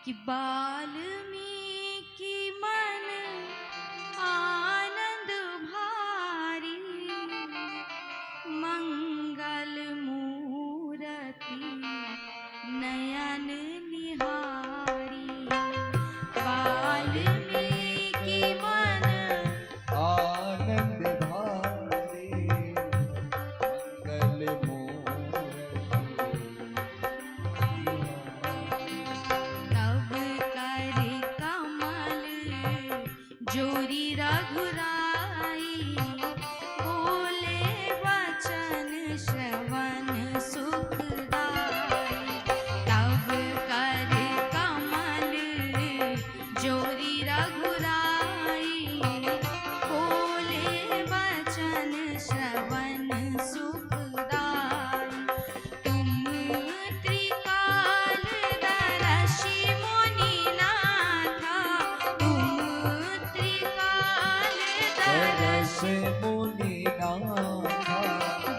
कि वाल्मीकि मन आनंद भारी, मंगल मूरति नयन निहारी। वाल्मीकि मन आनंद भारी, मंगल मूरति तब कर कमल जोरी रघुराई, बोले वचन श्रवण सुखदाई। तब कर कमल जोरी रघुराई, बोले वचन श्रवण सुखदाई। तुम त्रिकालदर्शी मुनिनाथा, तुम त्रिकालदर्शी मुनिनाथा,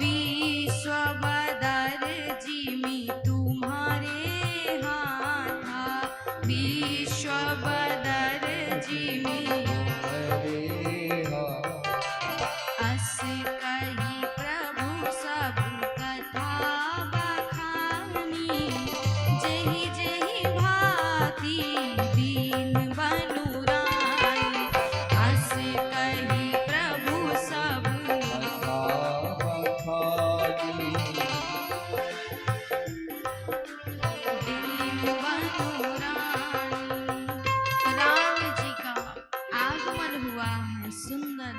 विश्वबदर जिमि तुम्हारे हाथा, विश्वबदर जिमि हरे अस कही प्रभु सब कथा बखानी। जहि जहि भांति दीन बनुराई, अस कही प्रभु सब कथा बखानी। दीन बनुराई। राम जी का आगमन हुआ है, सुंदर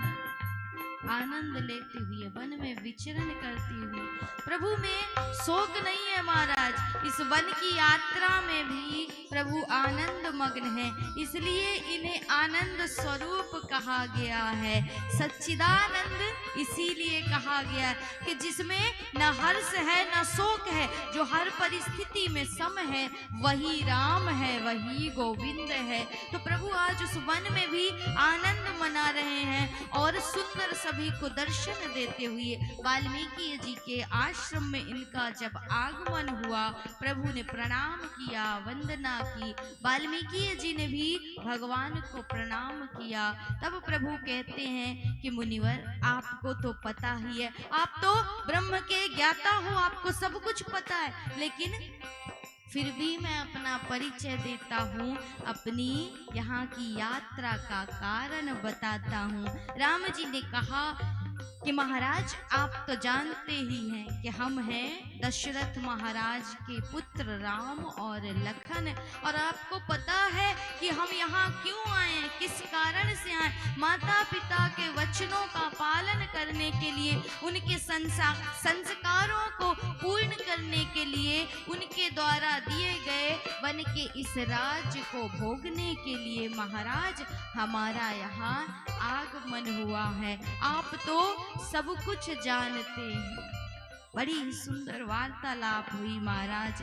आनंद लेते हुए वन में विचरण करते हुए। प्रभु में शोक नहीं है महाराज, इस वन की यात्रा में भी प्रभु आनंद मग्न है, इसलिए इन्हें आनंद स्वरूप कहा गया है। सच्चिदानंद इसीलिए कहा गया कि जिसमें न हर्ष है न शोक है, जो हर परिस्थिति में सम है, वही राम है, वही गोविंद है। तो प्रभु आज उस वन में भी आनंद मना रहे हैं और सुंदर सभी को दर्शन देते हुए। वाल्मीकि जी के आश्रम में इनका जब आगमन हुआ, प्रभु ने प्रणाम किया, वंदना की। वाल्मीकि जी ने भी भगवान को प्रणाम किया। तब प्रभु कहते हैं कि मुनिवर, आपको तो पता ही है, आप तो ब्रह्म के ज्ञाता हो, आपको सब कुछ पता है, लेकिन फिर भी मैं अपना परिचय देता हूँ, अपनी यहाँ की यात्रा का कारण बताता हूँ। राम जी ने कहा कि महाराज, आप तो जानते ही हैं कि हम हैं दशरथ महाराज के पुत्र राम और लखन, और आपको पता है कि हम यहाँ क्यों आए, किस कारण से आए। माता पिता के वचनों का पालन करने के लिए, उनके संस्कारों को पूर्ण करने के लिए, उनके द्वारा दिए गए वन के इस राज्य को भोगने के लिए महाराज हमारा यहाँ आगमन हुआ है। आप तो सब कुछ जानते हैं। बड़ी ही सुंदर वार्तालाप हुई महाराज।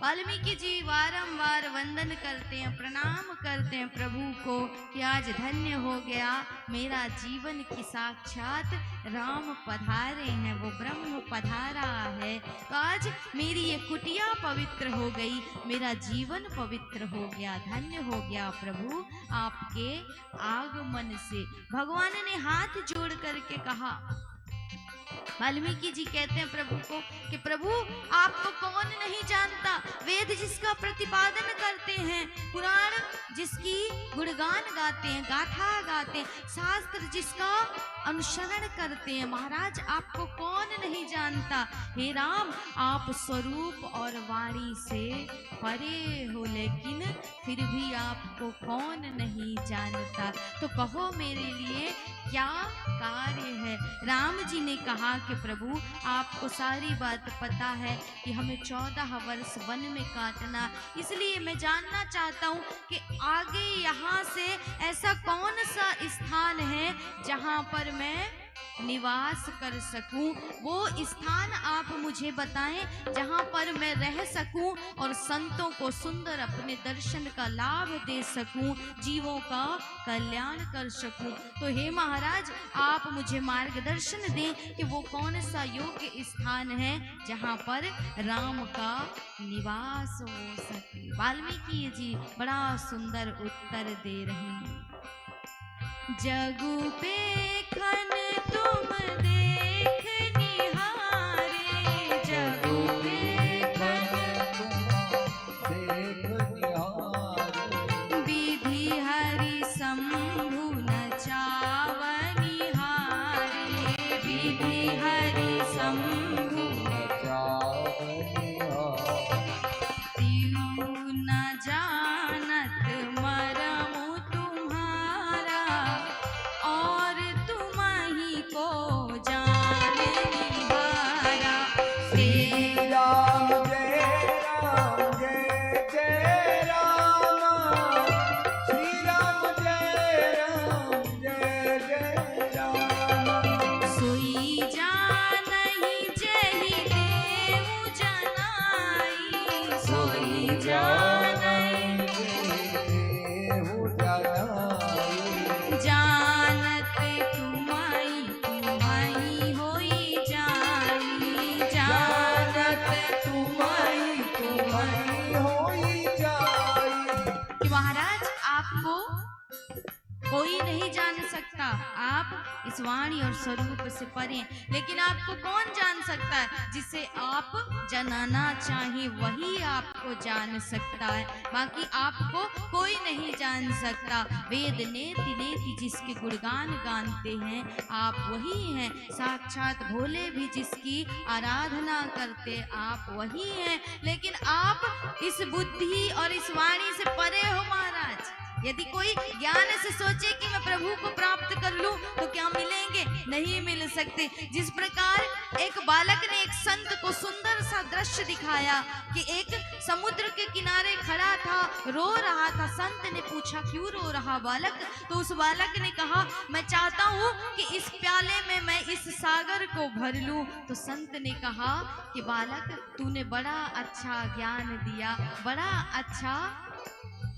वाल्मीकि जी बारंबार वंदन करते हैं, प्रणाम करते हैं प्रभु को कि आज धन्य हो गया मेरा जीवन की साक्षात राम पधारे हैं, वो ब्रह्म पधारा है। तो आज मेरी ये कुटिया पवित्र हो गई, मेरा जीवन पवित्र हो गया, धन्य हो गया प्रभु आपके आगमन से। भगवान ने हाथ जोड़ करके कहा। वाल्मीकि जी कहते हैं प्रभु को कि प्रभु, आपको कौन नहीं जानता, वेद जिसका प्रतिपादन करते हैं, पुराण जिसकी गुणगान गाते हैं, गाथा गाते हैं, शास्त्र जिसका अनुसरण करते हैं, महाराज आपको कौन नहीं जानता। हे राम, आप स्वरूप और वाणी से परे हो, लेकिन फिर भी आपको कौन नहीं जानता। तो कहो मेरे लिए क्या कार्य है। राम जी ने कहा कि प्रभु, आपको सारी बात पता है कि हमें 14 वर्ष वन में काटना, इसलिए मैं जानना चाहता हूँ कि आगे यहाँ से ऐसा कौन सा स्थान है जहाँ पर मैं निवास कर सकूं, वो स्थान आप मुझे बताएं जहां पर मैं रह सकूं और संतों को सुंदर अपने दर्शन का लाभ दे सकूं, जीवों का कल्याण कर सकूं। तो हे महाराज, आप मुझे मार्गदर्शन दें कि वो कौन सा योग्य स्थान है जहां पर राम का निवास हो सके। वाल्मीकि जी बड़ा सुंदर उत्तर दे रहे हैं। जगु पेखन तुम देख निहारे, जगु पेखन देख निहारे, विधि हरि शंभु न चावनि हारे, विधि हरि शंभु जावनि तिहु न जानत मरमु तुम्हारा, और तुम ही को जान निहारा। श्री राम जय राम, श्री राम जय राम। सोई जानहि जेहि देहु जनाई, सोई जानहि देहु जनाई, जानत तुम्हारी तुम्हारी होई जानी, जानत तुम्हारी तुम्हारी होई जाई। कि महाराज आपको कोई नहीं जान सकता, आप इस वाणी और स्वरूप से परे हैं, लेकिन आपको कौन जान सकता है? जिसे आप जनाना चाहे वही आपको जान सकता है, बाकी आपको कोई नहीं जान सकता। वेद नेति नेति जिसके गुणगान गानते हैं आप वही हैं, साक्षात भोले भी जिसकी आराधना करते आप वही हैं, लेकिन आप इस बुद्धि और इस वाणी से परे हो महाराज। यदि कोई ज्ञान से सोचे कि मैं प्रभु को प्राप्त कर लूं तो क्या मिलेंगे? नहीं मिल सकते। जिस प्रकार एक बालक ने एक संत को सुंदर सा दृश्य दिखाया कि एक समुद्र के किनारे खड़ा था, रो रहा था। संत ने पूछा क्यों रो रहा बालक? तो उस बालक ने कहा मैं चाहता हूँ कि इस प्याले में मैं इस सागर को भर लूं। तो संत ने कहा कि बालक तूने बड़ा अच्छा ज्ञान दिया,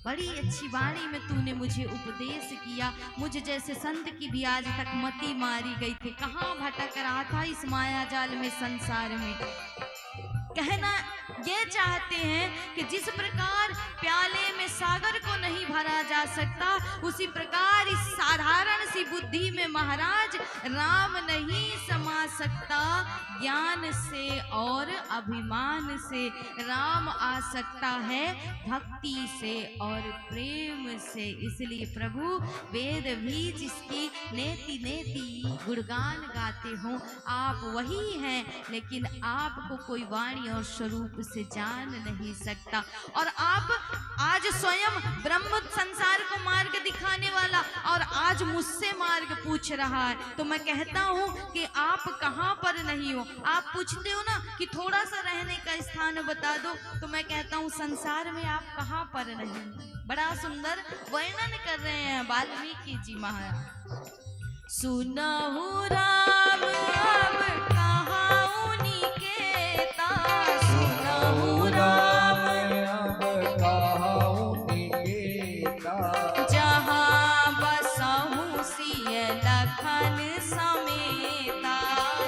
बड़ी अच्छी वाणी में तूने मुझे उपदेश किया। मुझ जैसे संत की भी आज तक मति मारी गई थी, कहाँ भटक रहा था इस माया जाल में, संसार में। कहना ये चाहते हैं कि जिस प्रकार प्याले में सागर को नहीं भरा जा सकता, उसी प्रकार इस साधारण सी बुद्धि में महाराज राम नहीं समा सकता। ज्ञान से और अभिमान से राम आ सकता है, भक्ति से और प्रेम से। इसलिए प्रभु वेद भी जिसकी नेति नेति गुणगान गाते हो आप वही हैं, लेकिन आपको कोई वाणी और स्वरूप से जान नहीं सकता। और आप आज स्वयं ब्रह्म संसार को मार्ग दिखाने वाला और आज मुझसे मार्ग पूछ रहा है, तो मैं कहता हूँ कि आप कहाँ पर नहीं हो। आप पूछते हो ना कि थोड़ा सा रहने का स्थान बता दो, तो मैं कहता हूँ संसार में आप कहाँ पर नहीं। बड़ा सुंदर वर्णन कर रहे हैं वाल्मीकि जी महाराज। सुनहु राम अब कहाँ निकेता, सुनहु राम अब कहाँ निकेता, जहाँ बसहु सिय लखन समेता,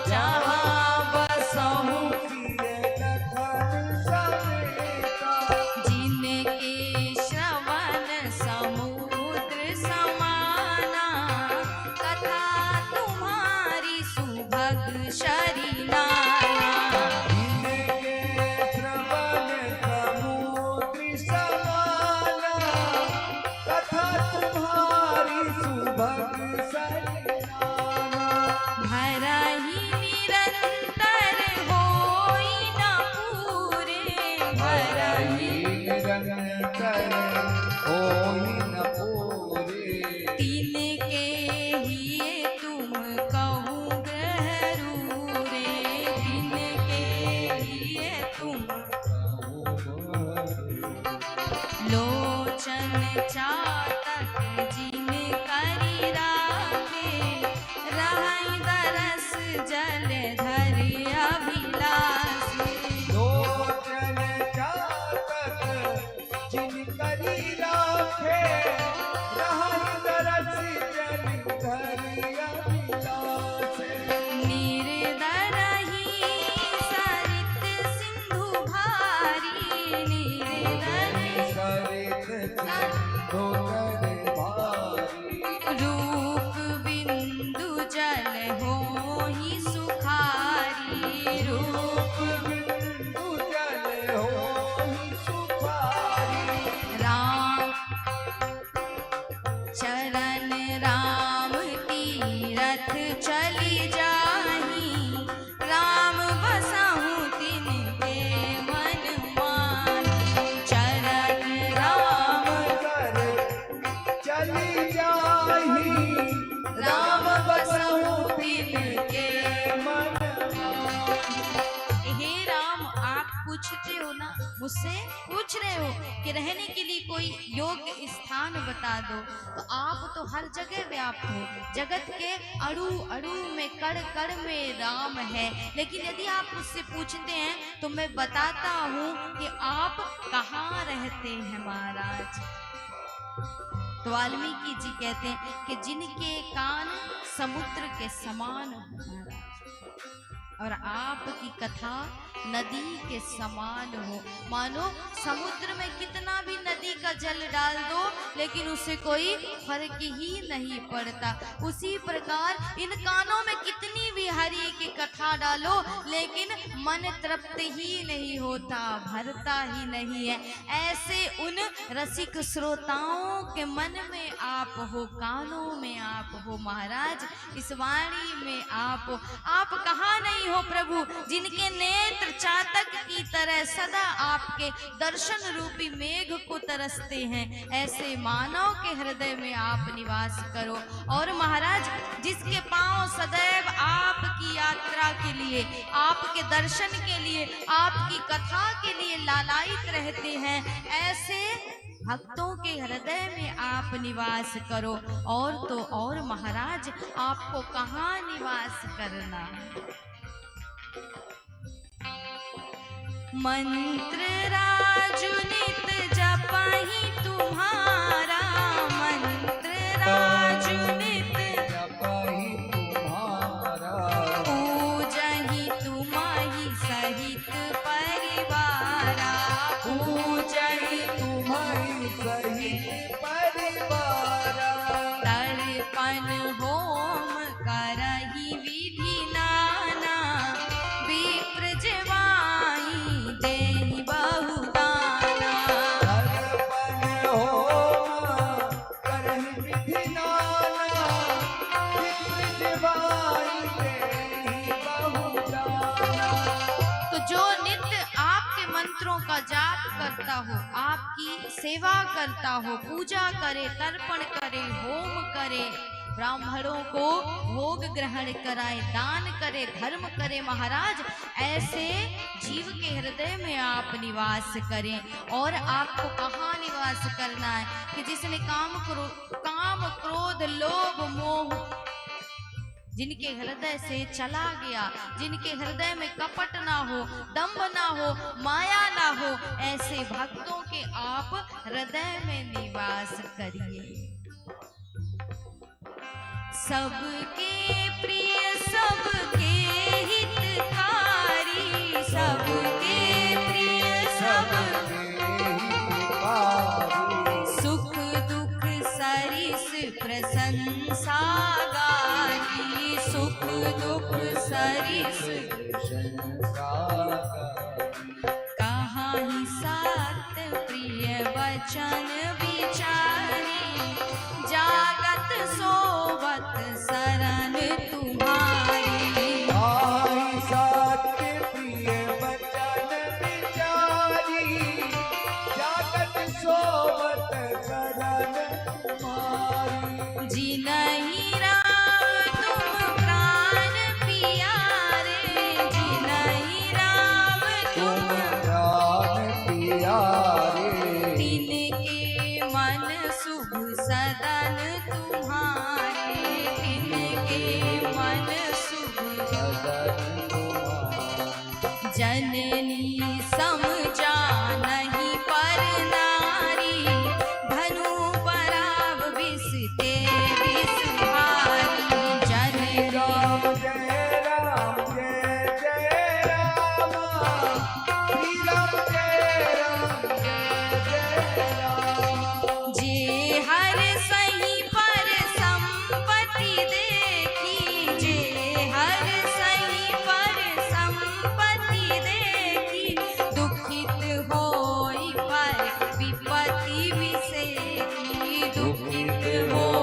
जहाँ बसहु सिय लखन समेता, जिनके श्रवण समुद्र समाना, कथा तुम्हारी सुभग शरीनाना। जिनके श्रवण समुद्र समाना, कथा तुम्हारी सुभग शरीनाना। भरहि निरंतर होई न पूरे, भरहि निरंतर होई न पूरे, तिनके ही तुम कहूँ गहरूरे, तिनके ही तुम लोचन चातक जिन करि राखे, रहै दर जलधर अभिलाषी। लोचन चातक जिन करी राखे, रहत तरस जलधर अभिलाषी। निर्दरहि सरित सिंधु भारी, निर्दरहि सरित धोकर भारी। रूप बिंदु जल होहि सुखारी, रूप बिंदु जल होहि सुखारी। राम चरण राम तीरथ चली जाहि, राम बसहु तिनके मन माहि। चरण राम कर चली जाहि, राम बसहु तिनके मन माहि। हे राम, आप पूछते हो ना, मुझसे पूछ रहे हो कि रहने के लिए कोई योग्य स्थान बता दो, तो आप तो हर जगह व्याप्त हो। जगत के अणु अणु में कण कण में राम है। लेकिन यदि आप मुझसे पूछते हैं तो मैं बताता हूँ कि आप कहाँ रहते हैं महाराज। तो वाल्मीकि जी कहते हैं कि जिनके कान समुद्र के समान हो महाराज, और आपकी कथा नदी के समान हो। मानो समुद्र में कितना भी नदी का जल डाल दो, लेकिन उससे कोई फर्क ही नहीं पड़ता। उसी प्रकार इन कानों में कितनी भी हरि की कथा डालो, लेकिन मन तृप्त ही नहीं होता, भरता ही नहीं है। ऐसे उन रसिक श्रोताओं के मन में आप हो, कानों में आप हो महाराज, इस वाणी में आप हो। आप कहाँ नहीं हो प्रभु, जिनके नेत्र चातक की तरह सदा आपके दर्शन रूपी मेघ को तरसते हैं, ऐसे मानव के हृदय में आप निवास करो। और महाराज, जिसके पांव सदैव आपकी यात्रा के लिए, आपके दर्शन के लिए, आपकी कथा के लिए लालायित रहते हैं, ऐसे भक्तों के हृदय में आप निवास करो। और तो और महाराज, आपको कहाँ निवास करना है। मंत्र राजु नित जपहि तुम्हारा, मंत्र राजु नित जपहि तुम्हारा। पूजहि तुम्हि सहित परिवारा, पूजहि तुम्हि सहित परिवारा। तर्पण होम करहि विधि नाना, विप्र जवाई देहि बहुदाना। तर्पण होम करहि विधि नाना, विप्र जवाई देहि बहुदाना। तो जो नित्य आपके मंत्रों का जाप करता हो, आपकी सेवा करता हो, पूजा करे, तर्पण करे, होम करे, ब्राह्मणों को भोग ग्रहण कराए, दान करे, धर्म करे महाराज, ऐसे जीव के हृदय में आप निवास करें। और आपको कहाँ निवास करना है कि जिसने काम क्रोध लोभ मोह जिनके हृदय से चला गया, जिनके हृदय में कपट ना हो, दंभ ना हो, माया ना हो, ऐसे भक्तों के आप हृदय में निवास करिए। सबके प्रिय सबके हितकारी, सबके प्रिय सबके सुख दुख सरिस प्रशंसा गारी, सुख दुख सरिस कहाँ ही सात प्रिय वचन विचारी, जागत सोवत शरण तुम्हारी। आई सत्य प्रिय वचन विचारी, जागत सोवत शरण तुम्हारी। जिनहि राम तुम प्राण पियारे, जिनहि राम तुम प्राण पियारे। तिनके मन शुभ सदन तुम्हारे, तिनके मन शुभ विषे की दुखित हो